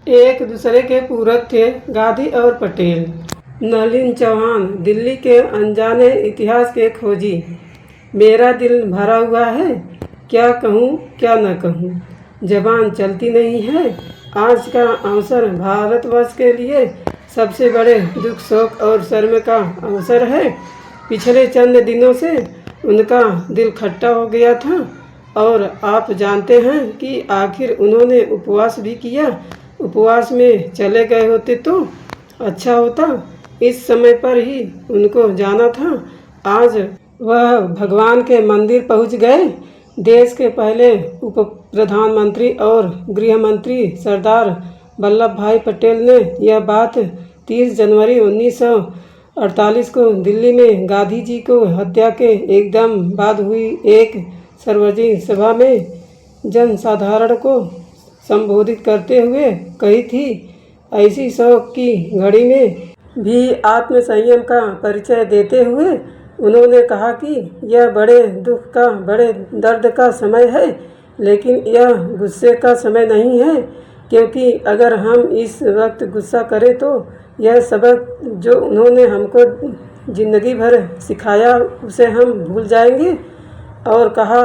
एक दूसरे के पूरक थे गांधी और पटेल। नलिन चौहान दिल्ली के अनजाने इतिहास के खोजी। मेरा दिल भरा हुआ है, क्या कहूँ क्या न कहूँ, जबान चलती नहीं है। आज का अवसर भारतवर्ष के लिए सबसे बड़े दुख शोक और शर्म का अवसर है। पिछले चंद दिनों से उनका दिल खट्टा हो गया था और आप जानते हैं कि आखिर उन्होंने उपवास भी किया। उपवास में चले गए होते तो अच्छा होता, इस समय पर ही उनको जाना था। आज वह भगवान के मंदिर पहुंच गए। देश के पहले उप प्रधानमंत्री और गृह मंत्री सरदार वल्लभ भाई पटेल ने यह बात 30 जनवरी 1948 को दिल्ली में गांधी जी को हत्या के एकदम बाद हुई एक सार्वजनिक सभा में जनसाधारण को संबोधित करते हुए कही थी। ऐसी शौक की घड़ी में भी आत्मसंयम का परिचय देते हुए उन्होंने कहा कि यह बड़े दुख का, बड़े दर्द का समय है, लेकिन यह गुस्से का समय नहीं है, क्योंकि अगर हम इस वक्त गुस्सा करें तो यह सबक जो उन्होंने हमको ज़िंदगी भर सिखाया उसे हम भूल जाएंगे और कहा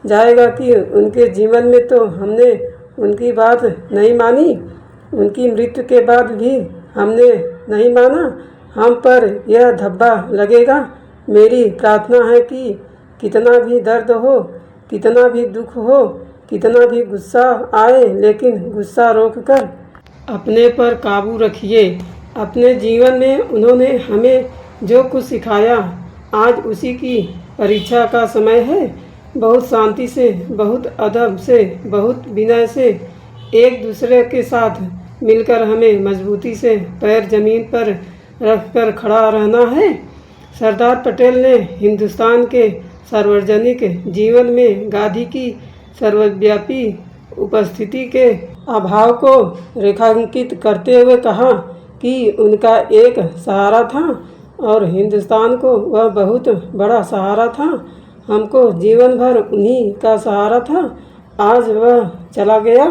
जाएगा कि उनके जीवन में तो हमने उनकी बात नहीं मानी, उनकी मृत्यु के बाद भी हमने नहीं माना, हम पर यह धब्बा लगेगा। मेरी प्रार्थना है कि कितना भी दर्द हो, कितना भी दुख हो, कितना भी गुस्सा आए, लेकिन गुस्सा रोककर अपने पर काबू रखिए। अपने जीवन में उन्होंने हमें जो कुछ सिखाया, आज उसी की परीक्षा का समय है। बहुत शांति से, बहुत अदब से, बहुत विनय से एक दूसरे के साथ मिलकर हमें मजबूती से पैर जमीन पर रखकर खड़ा रहना है। सरदार पटेल ने हिंदुस्तान के सार्वजनिक जीवन में गांधी की सर्वव्यापी उपस्थिति के अभाव को रेखांकित करते हुए कहा कि उनका एक सहारा था और हिंदुस्तान को वह बहुत बड़ा सहारा था। हमको जीवन भर उन्हीं का सहारा था। आज वह चला गया।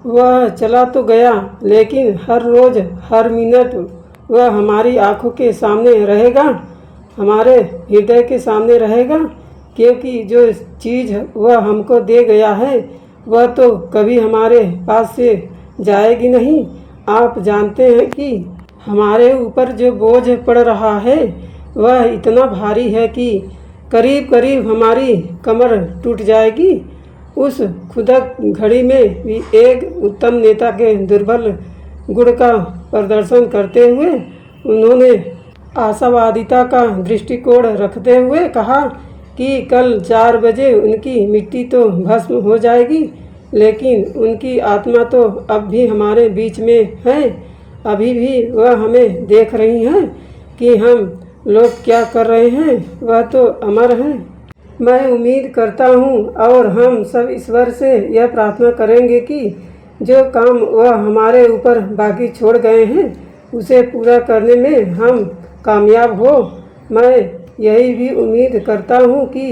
वह चला तो गया, लेकिन हर रोज़ हर मिनट वह हमारी आँखों के सामने रहेगा, हमारे हृदय के सामने रहेगा, क्योंकि जो चीज़ वह हमको दे गया है वह तो कभी हमारे पास से जाएगी नहीं। आप जानते हैं कि हमारे ऊपर जो बोझ पड़ रहा है वह इतना भारी है कि करीब करीब हमारी कमर टूट जाएगी। उस खुदक घड़ी में भी एक उत्तम नेता के दुर्बल गुण का प्रदर्शन करते हुए उन्होंने आशावादिता का दृष्टिकोण रखते हुए कहा कि कल 4 बजे उनकी मिट्टी तो भस्म हो जाएगी, लेकिन उनकी आत्मा तो अब भी हमारे बीच में है। अभी भी वह हमें देख रही हैं कि हम लोग क्या कर रहे हैं, वह तो अमर हैं। मैं उम्मीद करता हूँ और हम सब ईश्वर से यह प्रार्थना करेंगे कि जो काम वह हमारे ऊपर बाकी छोड़ गए हैं उसे पूरा करने में हम कामयाब हो। मैं यही भी उम्मीद करता हूँ कि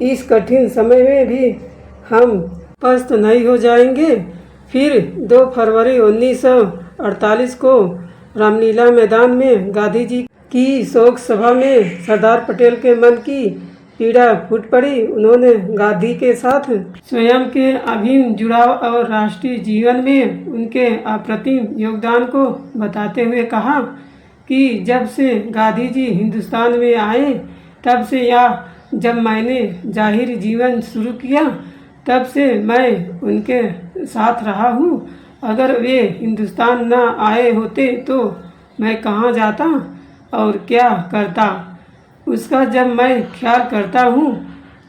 इस कठिन समय में भी हम पस्त नहीं हो जाएंगे। फिर 2 फरवरी 1948 को रामलीला मैदान में गांधी जी की शोक सभा में सरदार पटेल के मन की पीड़ा फूट पड़ी। उन्होंने गांधी के साथ स्वयं के अभिन्न जुड़ाव और राष्ट्रीय जीवन में उनके अप्रतिम योगदान को बताते हुए कहा कि जब से गांधी जी हिंदुस्तान में आए तब से, या जब मैंने जाहिर जीवन शुरू किया तब से मैं उनके साथ रहा हूँ। अगर वे हिंदुस्तान न आए होते तो मैं कहाँ जाता और क्या करता, उसका जब मैं ख्याल करता हूँ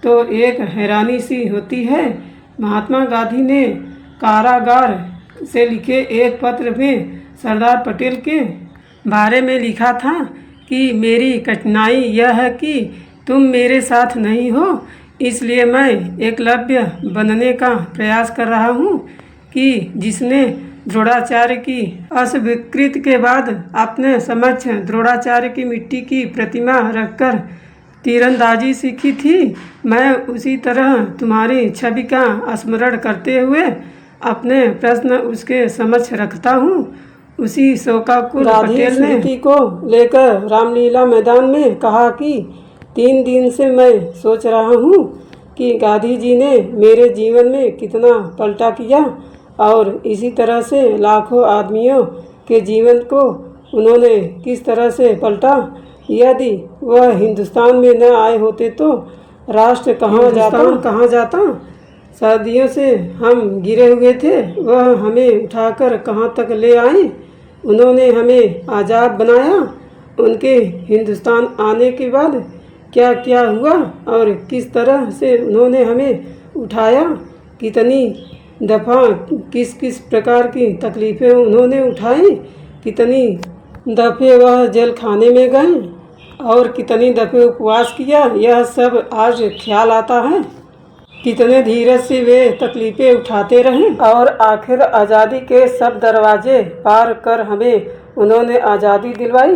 तो एक हैरानी सी होती है। महात्मा गांधी ने कारागार से लिखे एक पत्र में सरदार पटेल के बारे में लिखा था कि मेरी कठिनाई यह है कि तुम मेरे साथ नहीं हो, इसलिए मैं एकलव्य बनने का प्रयास कर रहा हूँ कि जिसने द्रोणाचार्य की अस्वीकृति के बाद अपने समक्ष द्रोणाचार्य की मिट्टी की प्रतिमा रखकर तीरंदाजी सीखी थी। मैं उसी तरह तुम्हारी छवि का स्मरण करते हुए अपने प्रश्न उसके समक्ष रखता हूँ। उसी शोकाकुल पटेल ने स्मृति को लेकर रामलीला मैदान में कहा कि 3 दिन से मैं सोच रहा हूँ कि गांधी जी ने मेरे जीवन में कितना पलटा किया और इसी तरह से लाखों आदमियों के जीवन को उन्होंने किस तरह से पलटा। यदि वह हिंदुस्तान में न आए होते तो राष्ट्र कहाँ जाता। सदियों से हम गिरे हुए थे, वह हमें उठाकर कहाँ तक ले आए। उन्होंने हमें आज़ाद बनाया। उनके हिंदुस्तान आने के बाद क्या क्या हुआ और किस तरह से उन्होंने हमें उठाया, कितनी दफ़ा किस किस प्रकार की तकलीफ़ें उन्होंने उठाई, कितनी दफ़े वह जेल खाने में गए और कितनी दफ़े उपवास किया, यह सब आज ख्याल आता है। कितने धीरज से वे तकलीफ़ें उठाते रहे और आखिर आज़ादी के सब दरवाजे पार कर हमें उन्होंने आज़ादी दिलवाई।